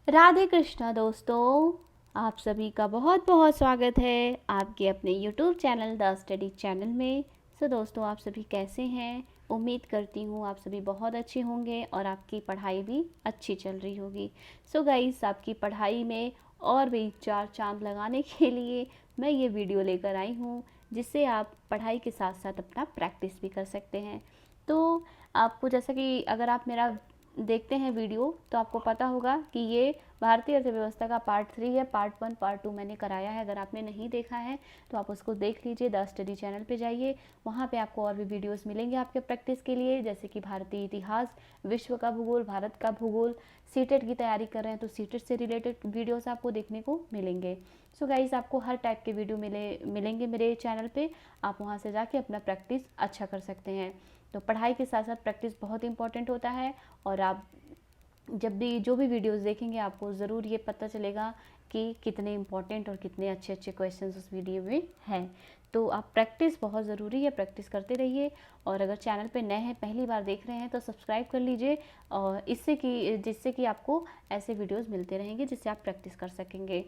राधे कृष्णा दोस्तों, आप सभी का बहुत बहुत स्वागत है आपके अपने YouTube channel the study channel में। दोस्तों, आप सभी कैसे हैं? उम्मीद करती हूँ आप सभी बहुत अच्छे होंगे और आपकी पढ़ाई भी अच्छी चल रही होगी। गाइस, आपकी पढ़ाई में और भी चार चांद लगाने के लिए मैं ये वीडियो लेकर आई हूँ, जिससे आप पढ़ाई के साथ साथ अपना प्रैक्टिस भी कर सकते हैं। तो आपको, जैसा कि अगर आप मेरा देखते हैं वीडियो, तो आपको पता होगा कि ये भारतीय अर्थव्यवस्था का पार्ट 3 है। पार्ट 1 पार्ट 2 मैंने कराया है। अगर आपने नहीं देखा है तो आप उसको देख लीजिए। द स्टडी चैनल पे जाइए, वहाँ पे आपको और भी वीडियोस मिलेंगे आपके प्रैक्टिस के लिए, जैसे कि भारतीय इतिहास, विश्व का भूगोल, भारत का भूगोल। सीटेट की तैयारी कर रहे हैं तो सीटेट से रिलेटेड वीडियोस आपको देखने को मिलेंगे। गाइस, आपको हर टाइप के वीडियो मिलेंगे मेरे चैनल पे। आप वहाँ से जाके अपना प्रैक्टिस अच्छा कर सकते हैं। तो पढ़ाई के साथ साथ प्रैक्टिस बहुत इंपॉर्टेंट होता है, और आप जब भी जो भी वीडियोस देखेंगे आपको ज़रूर ये पता चलेगा कि कितने इंपॉर्टेंट और कितने अच्छे अच्छे क्वेश्चंस उस वीडियो में हैं। तो आप प्रैक्टिस बहुत ज़रूरी है, प्रैक्टिस करते रहिए। और अगर चैनल पे नए हैं, पहली बार देख रहे हैं, तो सब्सक्राइब कर लीजिए, और जिससे कि आपको ऐसे वीडियोस मिलते रहेंगे जिससे आप प्रैक्टिस कर सकेंगे।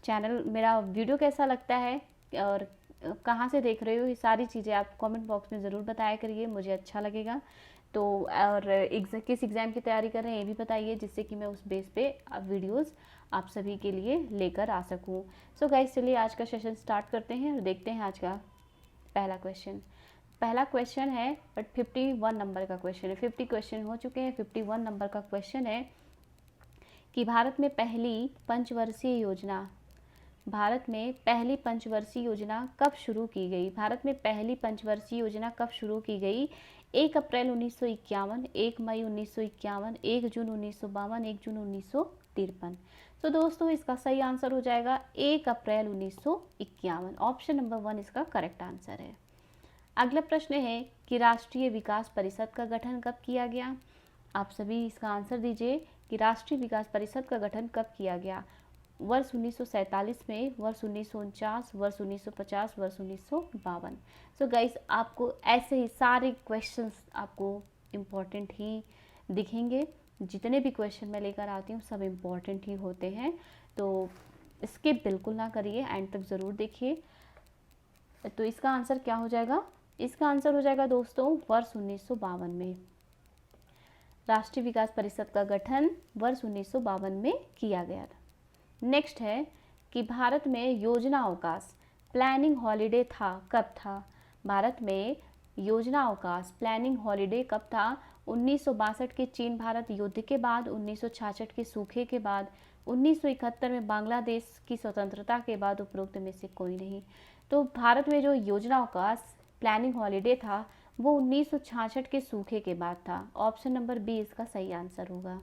चैनल, मेरा वीडियो कैसा लगता है और कहाँ से देख रहे हो, ये सारी चीज़ें आप कमेंट बॉक्स में ज़रूर बताया करिए, मुझे अच्छा लगेगा। तो और किस एग्ज़ाम की तैयारी कर रहे हैं ये भी बताइए, जिससे कि मैं उस बेस पे वीडियोस आप सभी के लिए लेकर आ सकूं। गाइस, चलिए आज का सेशन स्टार्ट करते हैं और देखते हैं आज का पहला क्वेश्चन। पहला क्वेश्चन है, बट 51 नंबर का क्वेश्चन है। 50 क्वेश्चन हो चुके हैं, 51 नंबर का क्वेश्चन है कि भारत में पहली पंचवर्षीय योजना कब शुरू की गई? भारत में पहली पंचवर्षीय योजना कब शुरू की गई? 1 अप्रैल 1951, 1 मई 1951, 1 जून 1952, 1 जून 1953। तो दोस्तों, इसका सही आंसर हो जाएगा 1 अप्रैल 1951। ऑप्शन नंबर 1 इसका करेक्ट आंसर है। अगला प्रश्न है कि राष्ट्रीय विकास परिषद का गठन कब किया गया? आप सभी इसका आंसर दीजिए कि राष्ट्रीय विकास परिषद का गठन कब किया गया? वर्ष 1947 में, वर्ष 1949, वर्ष 1950, वर्ष 1952। गाइस, आपको ऐसे ही सारे क्वेश्चंस आपको इम्पोर्टेंट ही दिखेंगे। जितने भी क्वेश्चन मैं लेकर आती हूँ सब इम्पोर्टेंट ही होते हैं, तो स्किप बिल्कुल ना करिए, एंड तक ज़रूर देखिए। तो इसका आंसर क्या हो जाएगा? इसका आंसर हो जाएगा दोस्तों वर्ष 1952 में। राष्ट्रीय विकास परिषद का गठन वर्ष 1952 में किया गया था। नेक्स्ट है कि भारत में योजना अवकाश प्लानिंग हॉलीडे कब था? भारत में योजना अवकाश प्लानिंग हॉलीडे कब था? 1962 के चीन भारत युद्ध के बाद, 1966 के सूखे के बाद, 1971 में बांग्लादेश की स्वतंत्रता के बाद, उपरोक्त में से कोई नहीं। तो भारत में जो योजना अवकाश प्लानिंग हॉलीडे था वो 1966 के सूखे के बाद था। ऑप्शन नंबर बी इसका सही आंसर होगा।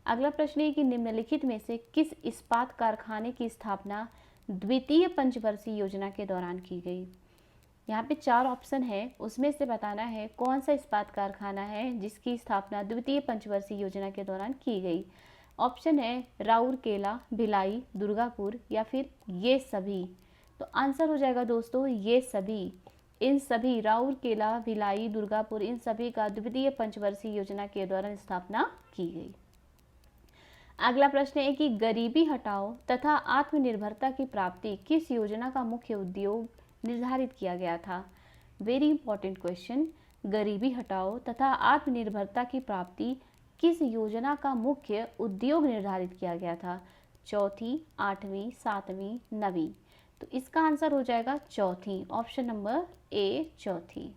अगला प्रश्न है कि निम्नलिखित में से किस इस्पात कारखाने की स्थापना द्वितीय पंचवर्षीय योजना के दौरान की गई? यहाँ पे 4 ऑप्शन है, उसमें से बताना है कौन सा इस्पात कारखाना है जिसकी स्थापना द्वितीय पंचवर्षीय योजना के दौरान की गई। ऑप्शन है राउरकेला, भिलाई, दुर्गापुर, या फिर ये सभी। तो आंसर हो जाएगा दोस्तों ये सभी। इन सभी, राउरकेला, भिलाई, दुर्गापुर, इन सभी का द्वितीय पंचवर्षीय योजना के दौरान स्थापना की गई। अगला प्रश्न है कि गरीबी हटाओ तथा आत्मनिर्भरता की प्राप्ति किस योजना का मुख्य उद्योग निर्धारित किया गया था? Very important question. गरीबी हटाओ तथा आत्मनिर्भरता की प्राप्ति किस योजना का मुख्य उद्योग निर्धारित किया गया था? चौथी, 8वीं, 7वीं, 9वीं। तो इसका आंसर हो जाएगा चौथी। ऑप्शन नंबर ए, चौथी।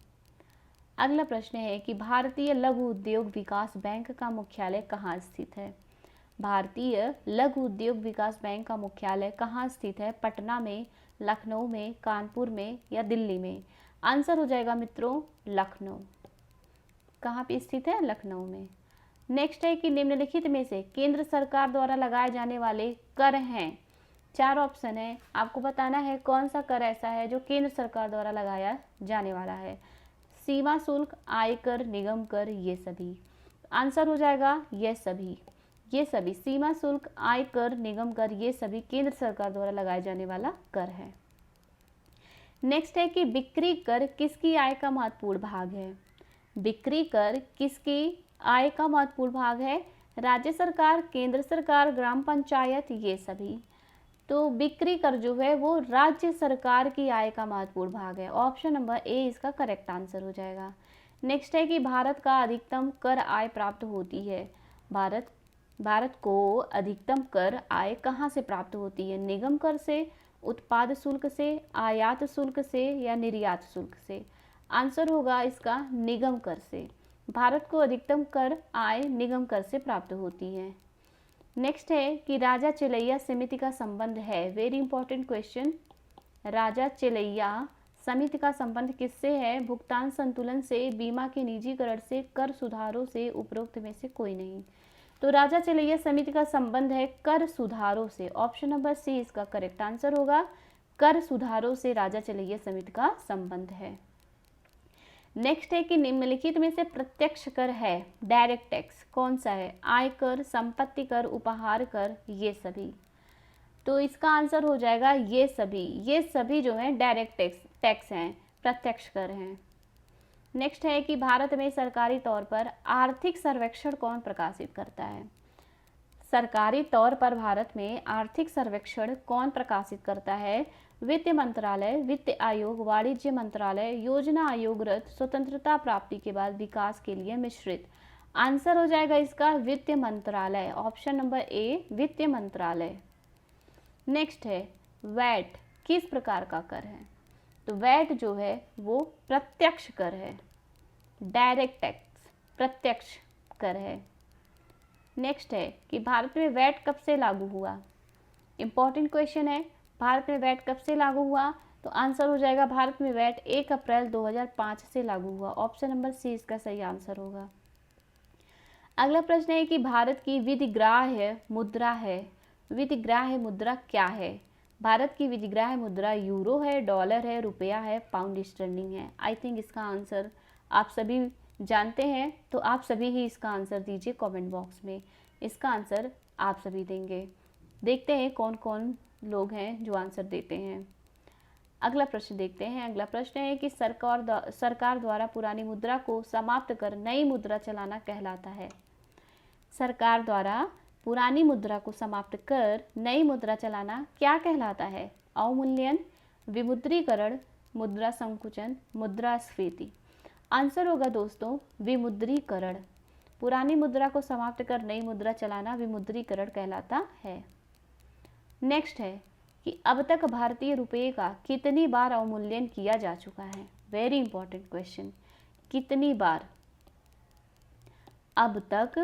अगला प्रश्न है कि भारतीय लघु उद्योग विकास बैंक का मुख्यालय कहाँ स्थित है? भारतीय लघु उद्योग विकास बैंक का मुख्यालय कहाँ स्थित है? पटना में, लखनऊ में, कानपुर में, या दिल्ली में? आंसर हो जाएगा मित्रों लखनऊ। कहाँ पे स्थित है? लखनऊ में। नेक्स्ट है कि निम्नलिखित में से केंद्र सरकार द्वारा लगाए जाने वाले कर हैं? 4 ऑप्शन है, आपको बताना है कौन सा कर ऐसा है जो केंद्र सरकार द्वारा लगाया जाने वाला है। सीमा शुल्क, आयकर, निगम कर, ये सभी। आंसर हो जाएगा ये सभी। ये सभी, सीमा शुल्क, आयकर, निगम कर, ये सभी केंद्र सरकार द्वारा लगाए जाने वाला कर है। नेक्स्ट है कि बिक्री कर किसकी आय का महत्वपूर्ण भाग है? बिक्री कर किसकी आय का महत्वपूर्ण भाग है? राज्य सरकार, केंद्र सरकार, ग्राम पंचायत, ये सभी। तो बिक्री कर जो है वो राज्य सरकार की आय का महत्वपूर्ण भाग है। ऑप्शन नंबर ए इसका करेक्ट आंसर हो जाएगा। नेक्स्ट है कि भारत का अधिकतम कर आय प्राप्त होती है। भारत को अधिकतम कर आय कहाँ से प्राप्त होती है? निगम कर से, उत्पाद शुल्क से, आयात शुल्क से या निर्यात शुल्क से? आंसर होगा इसका निगम कर से। भारत को अधिकतम कर आय निगम कर से प्राप्त होती है। नेक्स्ट है कि राजा चेलैया समिति का संबंध है। Very important question. Raja Chelliah समिति का संबंध किससे है? भुगतान संतुलन से, बीमा के निजीकरण से, कर सुधारों से, उपरोक्त में से कोई नहीं। तो राजा चेलैया समिति का संबंध है कर सुधारों से। ऑप्शन नंबर सी इसका करेक्ट आंसर होगा। कर सुधारों से राजा चेलैया समिति का संबंध है। नेक्स्ट है कि निम्नलिखित में से प्रत्यक्ष कर है, डायरेक्ट टैक्स कौन सा है? आयकर, संपत्ति कर, उपहार कर, ये सभी। तो इसका आंसर हो जाएगा ये सभी जो है डायरेक्ट टैक्स हैं, प्रत्यक्ष कर हैं। नेक्स्ट है कि भारत में सरकारी तौर पर आर्थिक सर्वेक्षण कौन प्रकाशित करता है? सरकारी तौर पर भारत में आर्थिक सर्वेक्षण कौन प्रकाशित करता है? वित्त मंत्रालय, वित्त आयोग, वाणिज्य मंत्रालय, योजना आयोग, स्वतंत्रता प्राप्ति के बाद विकास के लिए मिश्रित। आंसर हो जाएगा इसका वित्त मंत्रालय। ऑप्शन नंबर ए वित्त मंत्रालय। नेक्स्ट है वैट किस प्रकार का कर है? तो वैट जो है वो प्रत्यक्ष कर है, डायरेक्ट टैक्स प्रत्यक्ष कर है। नेक्स्ट है कि भारत में वैट कब से लागू हुआ? इंपॉर्टेंट क्वेश्चन है। भारत में वैट कब से लागू हुआ? तो आंसर हो जाएगा भारत में वैट 1 अप्रैल 2005 से लागू हुआ। ऑप्शन नंबर सी इसका सही आंसर होगा। अगला प्रश्न है कि भारत की विधिग्राह्य मुद्रा है। विधिग्राह्य मुद्रा क्या है? भारत की विधिग्राह्य मुद्रा यूरो है, डॉलर है, रुपया है, पाउंड स्टर्लिंग है। आई थिंक इसका आंसर आप सभी जानते हैं, तो आप सभी ही इसका आंसर दीजिए कमेंट बॉक्स में। इसका आंसर आप सभी देंगे। देखते हैं कौन कौन लोग हैं जो आंसर देते हैं। अगला प्रश्न देखते हैं। अगला प्रश्न है कि सरकार द्वारा पुरानी मुद्रा को समाप्त कर नई मुद्रा चलाना कहलाता है। सरकार द्वारा पुरानी मुद्रा को समाप्त कर नई मुद्रा चलाना क्या कहलाता है? अवमूल्यन, विमुद्रीकरण, मुद्रा संकुचन, मुद्रास्फीति। आंसर होगा दोस्तों विमुद्रीकरण। पुरानी मुद्रा को समाप्त कर नई मुद्रा चलाना विमुद्रीकरण कहलाता है। नेक्स्ट है कि अब तक भारतीय रुपये का कितनी बार अवमूल्यन किया जा चुका है? Very important question. कितनी बार? अब तक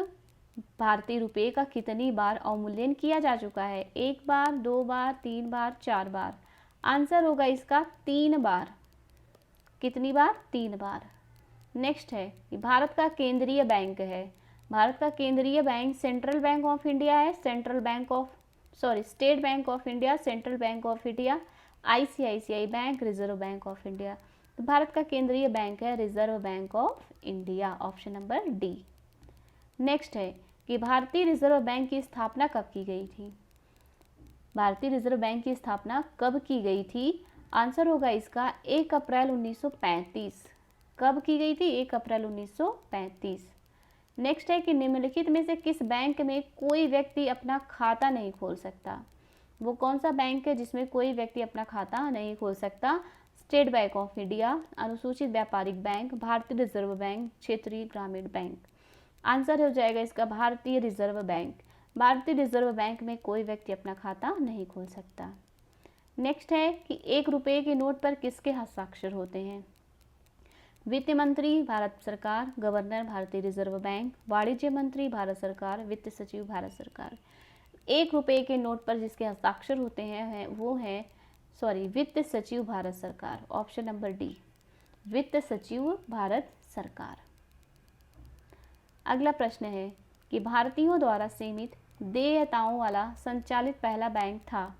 भारतीय रुपये का कितनी बार अवमूल्यन किया जा चुका है? 1 बार, 2 बार, 3 बार, 4 बार। आंसर होगा इसका 3 बार। कितनी बार? 3 बार। नेक्स्ट है कि भारत का केंद्रीय बैंक है। भारत का केंद्रीय bank Central Bank of India है, State Bank of India, Central Bank of India, ICICI bank, Reserve Bank of India. तो भारत का केंद्रीय बैंक है Reserve Bank of India. Option number D. Next है कि भारतीय रिजर्व बैंक की स्थापना कब की गई थी? भारतीय रिजर्व बैंक की स्थापना कब की गई थी? आंसर होगा इसका 1 अप्रैल 1935। कब की गई थी? 1 अप्रैल 1935। नेक्स्ट है कि निम्नलिखित में से किस बैंक में कोई व्यक्ति अपना खाता नहीं खोल सकता? वो कौन सा बैंक है जिसमें कोई व्यक्ति अपना खाता नहीं खोल सकता? स्टेट बैंक ऑफ इंडिया, अनुसूचित व्यापारिक बैंक, भारतीय रिजर्व बैंक, क्षेत्रीय ग्रामीण बैंक। आंसर हो जाएगा इसका भारतीय रिजर्व बैंक। भारतीय रिजर्व बैंक में कोई व्यक्ति अपना खाता नहीं खोल सकता। नेक्स्ट है कि 1 रुपये के नोट पर किसके हस्ताक्षर होते हैं? वित्त मंत्री भारत सरकार, गवर्नर भारतीय रिजर्व बैंक, वाणिज्य मंत्री भारत सरकार, वित्त सचिव भारत सरकार। 1 रुपये के नोट पर जिसके हस्ताक्षर होते हैं वो है वित्त सचिव भारत सरकार। ऑप्शन नंबर डी वित्त सचिव भारत सरकार। अगला प्रश्न है कि भारतीयों द्वारा सीमित देयताओं वाला संचालित पहला बैंक था।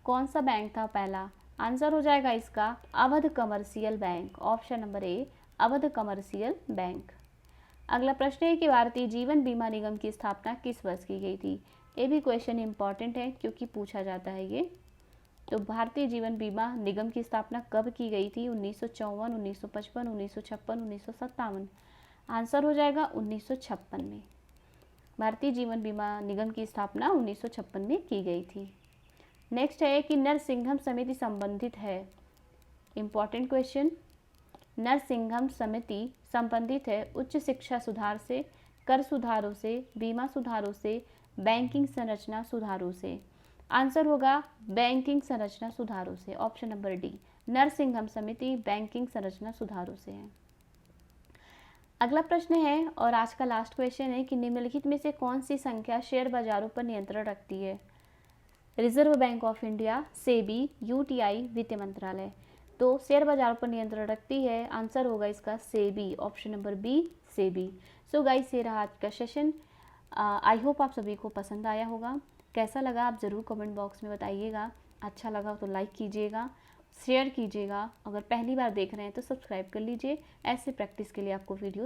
कौन सा बैंक था पहला? आंसर हो जाएगा इसका Awadh commercial bank. Option number A Awadh commercial bank. अगला प्रश्न है कि भारतीय जीवन बीमा निगम की स्थापना किस वर्ष की गई थी? ये भी क्वेश्चन इंपॉर्टेंट है क्योंकि पूछा जाता है ये। तो भारतीय जीवन बीमा निगम की स्थापना कब की गई थी? 1954, 1955, 1956, 1957। आंसर हो जाएगा 1956 में। भारतीय जीवन बीमा निगम की स्थापना 1956 में की गई थी। नेक्स्ट है कि नरसिंघम समिति संबंधित है, इम्पॉर्टेंट क्वेश्चन। नरसिंघम समिति संबंधित है उच्च शिक्षा सुधार से, कर सुधारों से, बीमा सुधारों से, बैंकिंग संरचना सुधारों से। आंसर होगा बैंकिंग संरचना सुधारों से, ऑप्शन नंबर डी। नरसिंघम समिति बैंकिंग संरचना सुधारों से है। अगला प्रश्न है और आज का लास्ट क्वेश्चन है कि निम्नलिखित में से कौन सी संख्या शेयर बाजारों पर नियंत्रण रखती है? Reserve Bank of India, SEBI, UTI, वित्त मंत्रालय। तो शेयर बाजारों पर नियंत्रण रखती है, आंसर होगा इसका SEBI, option number B, SEBI. So guys, ये रहा आज का सेशन। आई होप आप सभी को पसंद आया होगा। कैसा लगा आप ज़रूर कमेंट बॉक्स में बताइएगा। अच्छा लगा तो लाइक कीजिएगा, शेयर कीजिएगा। अगर पहली बार देख रहे हैं तो सब्सक्राइब कर लीजिए। ऐसे प्रैक्टिस के लिए आपको वीडियो